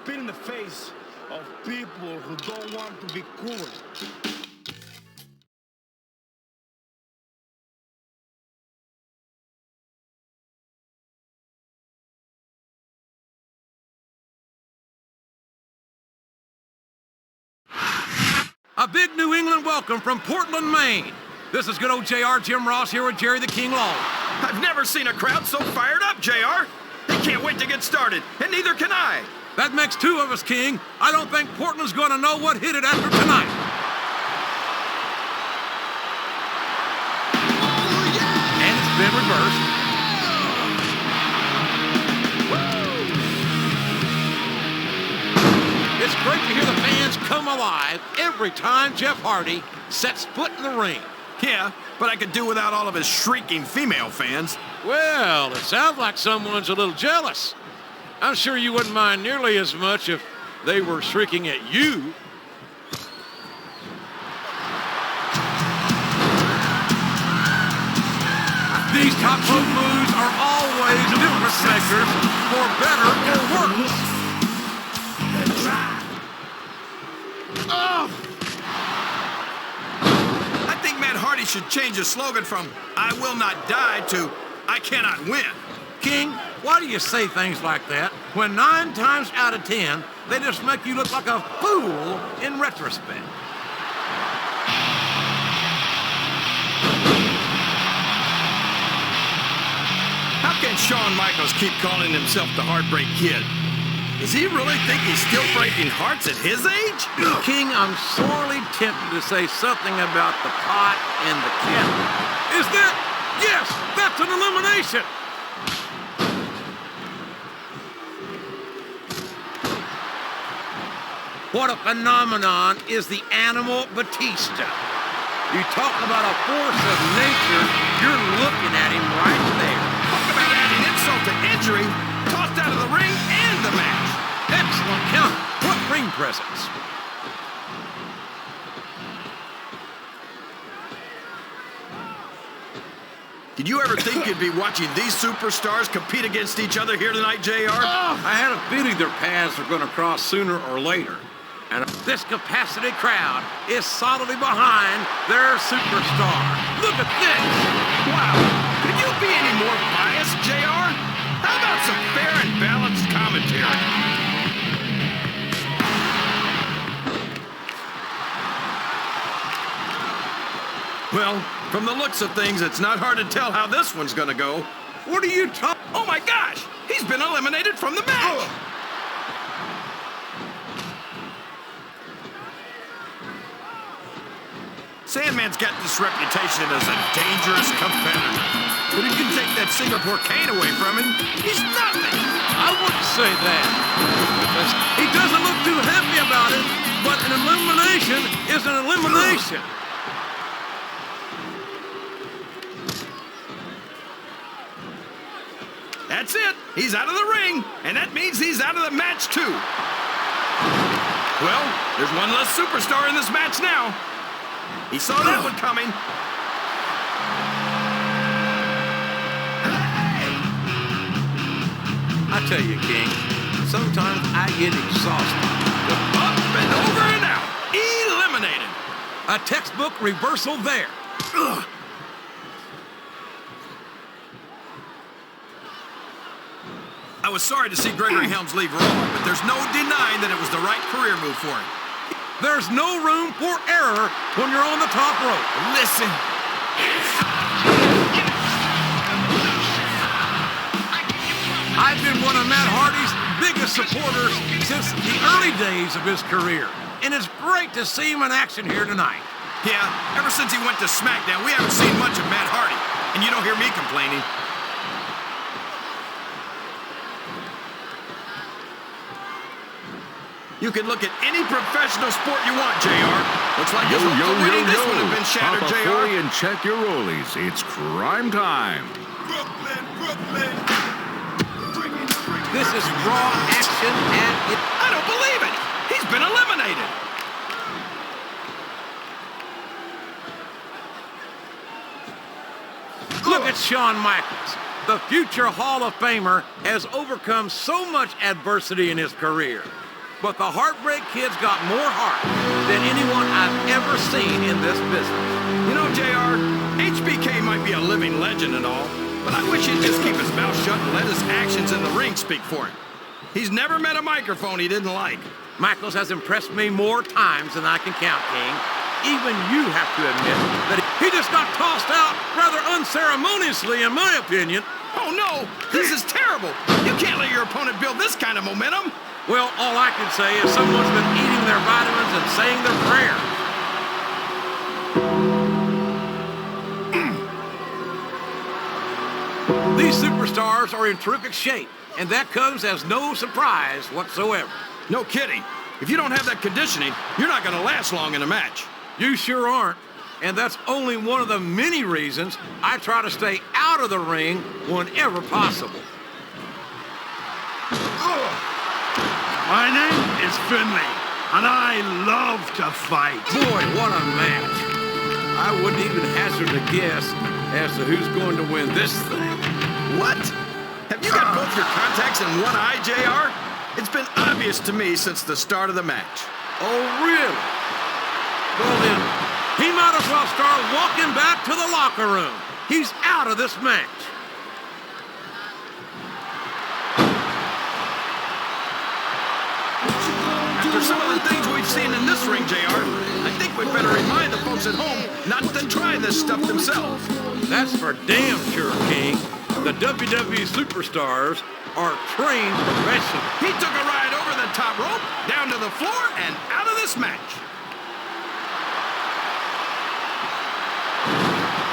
spit in the face of people who don't want to be cool. A big New England welcome from Portland, Maine. This is good old JR, Jim Ross here with Jerry the King Law. I've never seen a crowd so fired up, JR. They can't wait to get started, and neither can I. That makes two of us, King. I don't think Portland's going to know what hit it after tonight. Oh, yeah! And it's been reversed. It's great to hear the fans come alive every time Jeff Hardy sets foot in the ring. Yeah, but I could do without all of his shrieking female fans. Well, it sounds like someone's a little jealous. I'm sure you wouldn't mind nearly as much if they were shrieking at you. These top rope moves are always difference makers, for better or worse. I think Matt Hardy should change his slogan from "I will not die" to "I cannot win." King, why do you say things like that when 9 times out of 10, they just make you look like a fool in retrospect? How can Shawn Michaels keep calling himself the Heartbreak Kid? Does he really think he's still breaking hearts at his age? King, I'm sorely tempted to say something about the pot and the kettle. Is that? Yes, that's an elimination. What a phenomenon is the Animal Batista. You talk about a force of nature, you're looking at him right there. Talk about adding insult to injury, tossed out of the ring and the match. Excellent counter. What ring presence. Did you ever think you'd be watching these superstars compete against each other here tonight, JR? I had a feeling their paths were going to cross sooner or later. And this capacity crowd is solidly behind their superstar. Look at this. Wow. Could you be any more biased, JR? How about some fair and balanced commentary? Well, from the looks of things, it's not hard to tell how this one's gonna go. What are you talking? Oh my gosh! He's been eliminated from the match! Sandman's got this reputation as a dangerous competitor. But if you can take that Singapore cane away from him, he's nothing! I wouldn't say that. He doesn't look too happy about it, but an elimination is an elimination. That's it. He's out of the ring, and that means he's out of the match, too. Well, there's one less superstar in this match now. He saw that one coming. I tell you, King, sometimes I get exhausted. Up and over and out. Eliminated. A textbook reversal there. Ugh. I was sorry to see Gregory Helms leave Raw, but there's no denying that it was the right career move for him. There's no room for error when you're on the top rope. Listen. I've been one of Matt Hardy's biggest supporters since the early days of his career, and it's great to see him in action here tonight. Yeah, ever since he went to SmackDown, we haven't seen much of Matt Hardy, and you don't hear me complaining. You can look at any professional sport you want, JR. Looks like his hopes of winning this one have been shattered, Pop a JR. Foley and check your rollies. It's crime time. Brooklyn, Brooklyn. This is raw action, and I don't believe it. He's been eliminated. look at Shawn Michaels. The future Hall of Famer has overcome so much adversity in his career. but the Heartbreak Kid's got more heart than anyone I've ever seen in this business. You know, JR, HBK might be a living legend and all, but I wish he'd just keep his mouth shut and let his actions in the ring speak for him. He's never met a microphone he didn't like. Michaels has impressed me more times than I can count, King. Even you have to admit that he just got tossed out rather unceremoniously, in my opinion. Oh, no! This is terrible! You can't let your opponent build this kind of momentum! Well, all I can say is someone's been eating their vitamins and saying their prayers. These superstars are in terrific shape, and that comes as no surprise whatsoever. No kidding. If you don't have that conditioning, you're not going to last long in a match. You sure aren't. And that's only one of the many reasons I try to stay out of the ring whenever possible. My name is Finley, and I love to fight. Boy, what a match. I wouldn't even hazard a guess as to who's going to win this thing. What? Have you got both your contacts in one eye, JR? It's been obvious to me since the start of the match. Oh, really? Well, then, he might as well start walking back to the locker room. He's out of this match. After some of the things we've seen in this ring, JR, I think we'd better remind the folks at home not to try this stuff themselves. That's for damn sure, King. The WWE superstars are trained professionals. He took a ride over the top rope, down to the floor, and out of this match.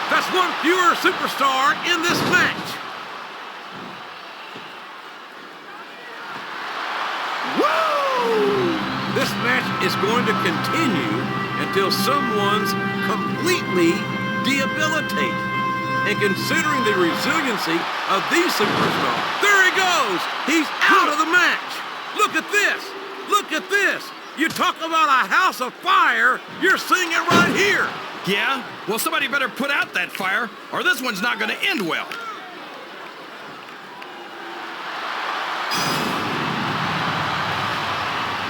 That's one fewer superstar in this match. Woo! This match is going to continue until someone's completely debilitated. And considering the resiliency of these superstars, there he goes! He's out of the match! Look at this! Look at this! You talk about a house of fire, you're seeing it right here! Yeah? Well, somebody better put out that fire, or this one's not going to end well.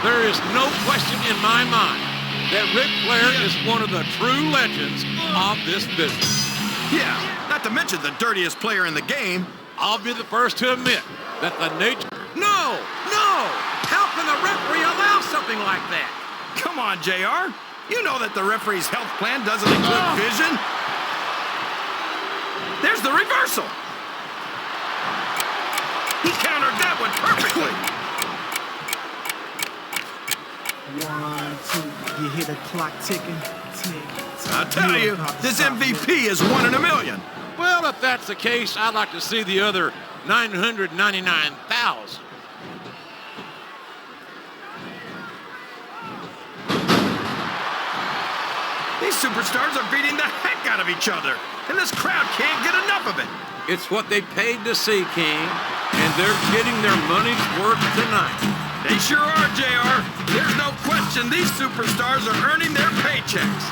There is no question in my mind that Ric Flair is one of the true legends of this business. Yeah, not to mention the dirtiest player in the game. I'll be the first to admit that the nature... No! No! How can the referee allow something like that? Come on, JR. You know that the referee's health plan doesn't include vision. There's the reversal. He countered that one perfectly. 1, 2, you hear the clock ticking? Tick. I'll tell you, this MVP is 1 in a million. Well, if that's the case, I'd like to see the other 999,000. These superstars are beating the heck out of each other, and this crowd can't get enough of it. It's what they paid to see, King, and they're getting their money's worth tonight. They sure are, JR. There's no question these superstars are earning their paychecks.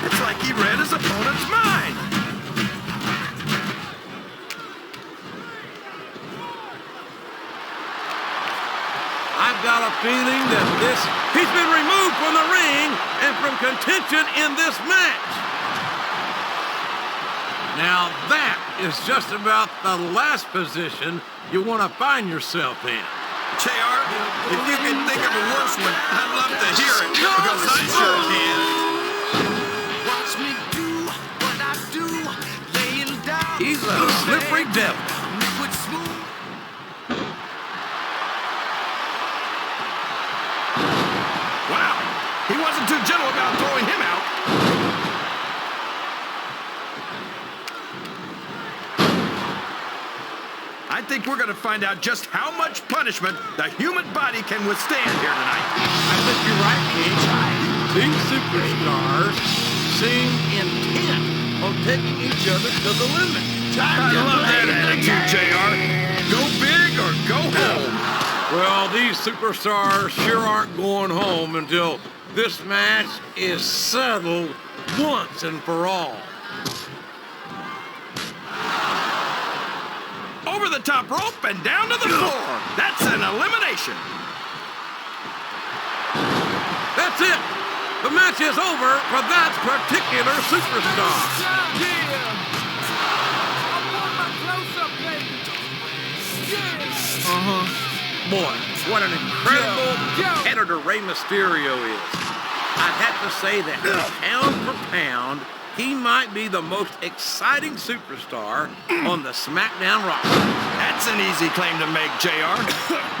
It's like he read his opponent's mind. I've got a feeling that he's been removed from the ring and from contention in this match. Now that is just about the last position you want to find yourself in. JR, if you can think of a worse one, I'd love to hear it, because I sure can. Watch me do what I do, laying down. He's a slippery devil. Liquid smooth. Wow, he wasn't too gentle about throwing him out. I think we're going to find out just how much punishment the human body can withstand here tonight. I think you're right, King. These superstars seem intent on taking each other to the limit. I love that attitude, JR. Go big or go home. Well, these superstars sure aren't going home until this match is settled once and for all. Over the top rope and down to the floor. That's an elimination. it. The match is over for that particular superstar. Yeah. I want my close-up, baby. Yeah. Boy, what an incredible competitor Rey Mysterio is. I'd have to say that pound for pound, he might be the most exciting superstar on the SmackDown roster. That's an easy claim to make, JR.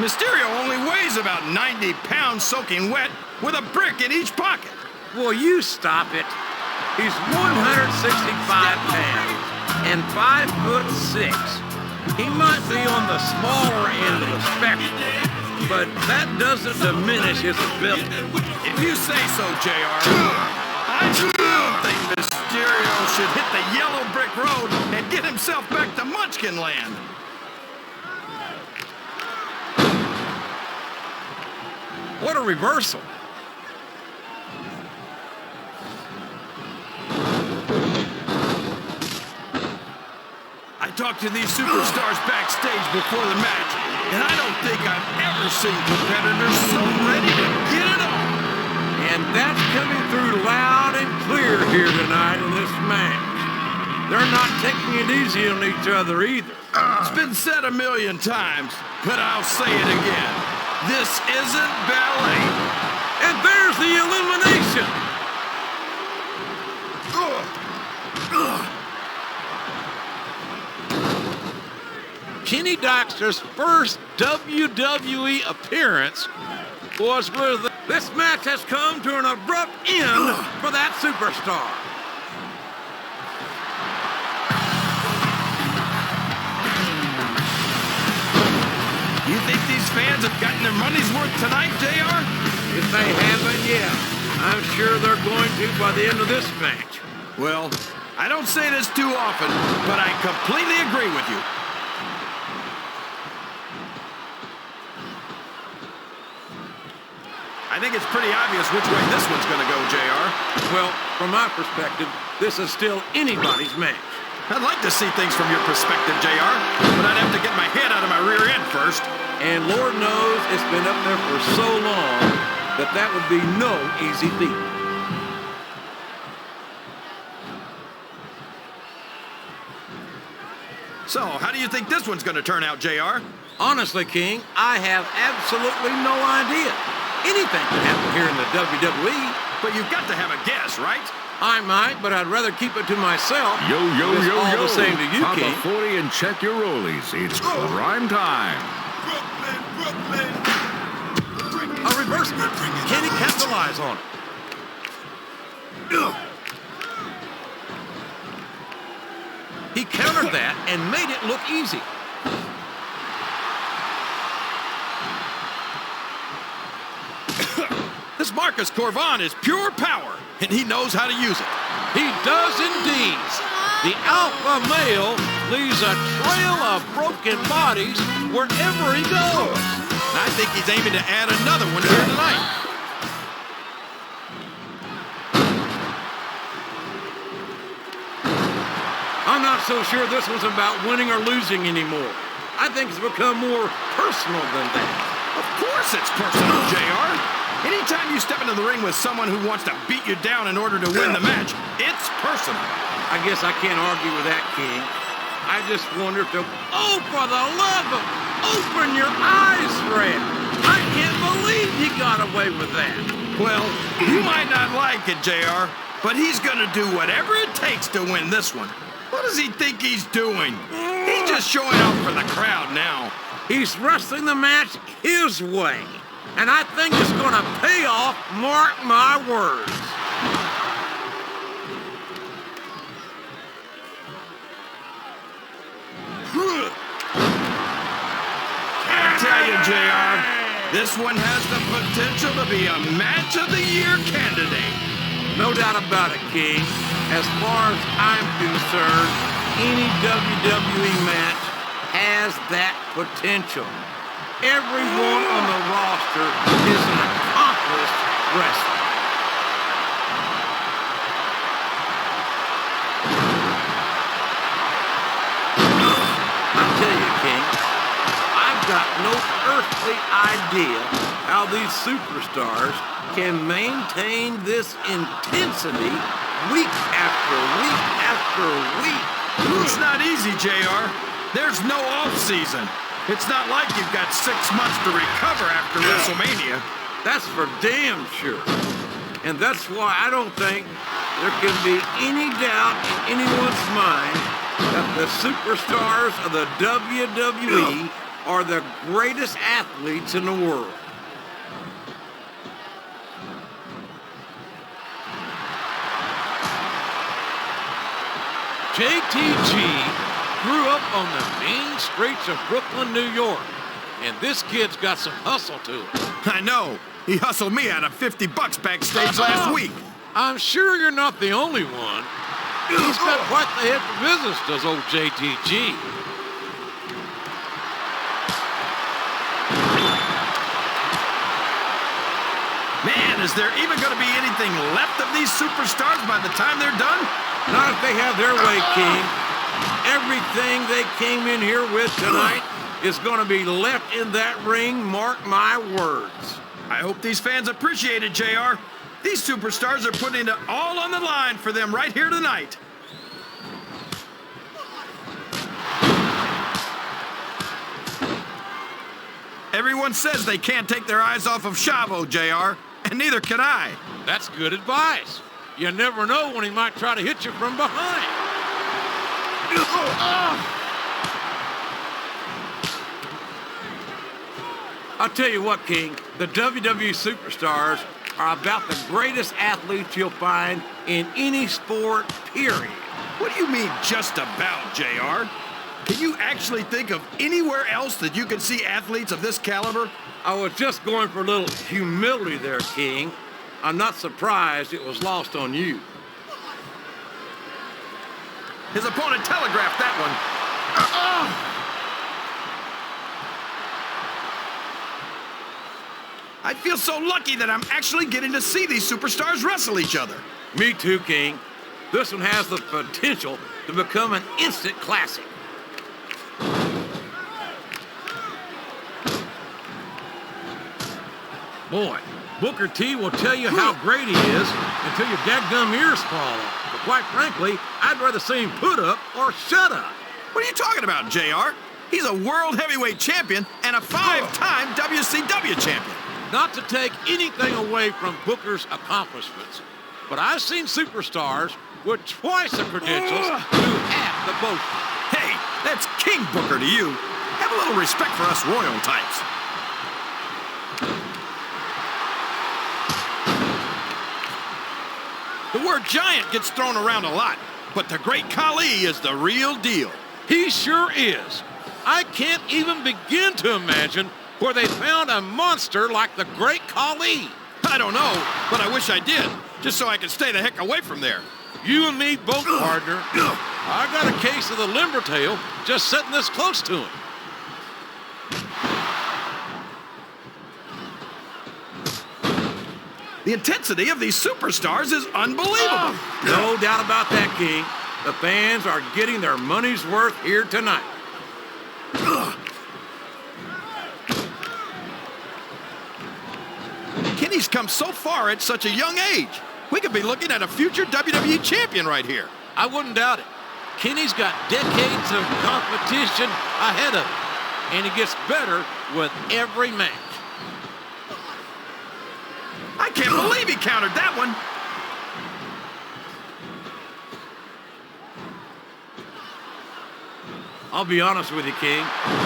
Mysterio only weighs about 90 pounds soaking wet with a brick in each pocket. Will you stop it? He's 165 pounds and 5'6". He might be on the smaller end of the spectrum, but that doesn't diminish his ability. If you say so, JR. I still think Mysterio should hit the yellow brick road and get himself back to Munchkin Land. What a reversal. I talked to these superstars backstage before the match, and I don't think I've ever seen competitors so ready to get it on. And that's coming through loud and clear here tonight in this match. They're not taking it easy on each other either. It's been said a million times, but I'll say it again. This isn't ballet. And there's the elimination. Kenny Doxter's first WWE appearance was with this match has come to an abrupt end for that superstar. You think these fans have gotten their money's worth tonight, JR? If they haven't yet, I'm sure they're going to by the end of this match. Well, I don't say this too often, but I completely agree with you. I think it's pretty obvious which way this one's going to go, JR. Well, from my perspective, this is still anybody's match. I'd like to see things from your perspective, JR, but I'd have to get my head out of my rear end first. And Lord knows it's been up there for so long that that would be no easy feat. So, how do you think this one's going to turn out, JR? Honestly, King, I have absolutely no idea. Anything can happen here in the WWE. But you've got to have a guess, right? I might, but I'd rather keep it to myself. Yo, yo, It's yo, all yo. the same to you, Pop King. a 40 and check your rollies. It's crime time. A reversal. Can he capitalize on it? He countered that and made it look easy. This Marcus Corvan is pure power, and he knows how to use it. He does indeed. The alpha male leaves a trail of broken bodies wherever he goes. And I think he's aiming to add another one here tonight. I'm not so sure this one's about winning or losing anymore. I think it's become more personal than that. Of course it's personal, JR. Anytime you step into the ring with someone who wants to beat you down in order to win the match, it's personal. I guess I can't argue with that, King. I just wonder if they'll... Oh, for the love of... Open your eyes, Fred. I can't believe he got away with that. Well, you might not like it, JR, but he's gonna do whatever it takes to win this one. What does he think he's doing? He's just showing off for the crowd now. He's wrestling the match his way. And I think it's going to pay off, mark my words. I tell you, JR, this one has the potential to be a match of the year candidate. No doubt about it, King. As far as I'm concerned, any WWE match has that potential. Everyone on the roster is an accomplished wrestler. I tell you, King, I've got no earthly idea how these superstars can maintain this intensity week after week after week. It's not easy, JR. There's no off-season. It's not like you've got 6 months to recover after WrestleMania. That's for damn sure. And that's why I don't think there can be any doubt in anyone's mind that the superstars of the WWE are the greatest athletes in the world. JTG grew up on the mean streets of Brooklyn, New York. And this kid's got some hustle to him. I know. He hustled me out of $50 backstage last week. I'm sure you're not the only one. He's got quite the head for business, does old JTG. Man, is there even going to be anything left of these superstars by the time they're done? Not if they have their way, King. Everything they came in here with tonight is going to be left in that ring, mark my words. I hope these fans appreciate it, JR. These superstars are putting it all on the line for them right here tonight. Everyone says they can't take their eyes off of Chavo, JR, and neither can I. That's good advice. You never know when he might try to hit you from behind. I'll tell you what, King, the WWE superstars are about the greatest athletes you'll find in any sport, period. What do you mean, just about, JR? Can you actually think of anywhere else that you can see athletes of this caliber? I was just going for a little humility there, King. I'm not surprised it was lost on you. His opponent telegraphed that one. I feel so lucky that I'm actually getting to see these superstars wrestle each other. Me too, King. This one has the potential to become an instant classic. Boy, Booker T will tell you how great he is until your dadgum ears fall off. But quite frankly, I'd rather see him put up or shut up. What are you talking about, JR? He's a world heavyweight champion and a 5-time WCW champion. Not to take anything away from Booker's accomplishments, but I've seen superstars with twice the credentials do half the boasting. Hey, that's King Booker to you. Have a little respect for us royal types. The word giant gets thrown around a lot, but the great Khali is the real deal. He sure is. I can't even begin to imagine where they found a monster like the great Khali. I don't know, but I wish I did, just so I could stay the heck away from there. You and me both, partner. I got a case of the limber tail just sitting this close to him. The intensity of these superstars is unbelievable. No doubt about that, King. The fans are getting their money's worth here tonight. Kenny's come so far at such a young age. We could be looking at a future WWE champion right here. I wouldn't doubt it. Kenny's got decades of competition ahead of him, and he gets better with every match. I can't believe he countered that one. I'll be honest with you, King.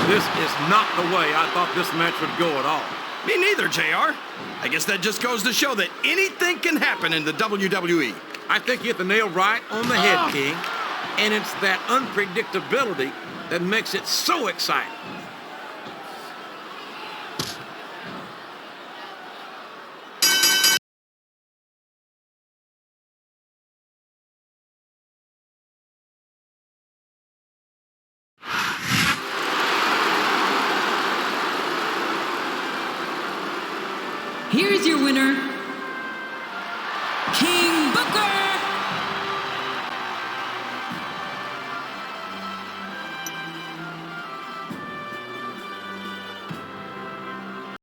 This is not the way I thought this match would go at all. Me neither, JR. I guess that just goes to show that anything can happen in the WWE. I think you hit the nail right on the head, King. And it's that unpredictability that makes it so exciting. Here is your winner,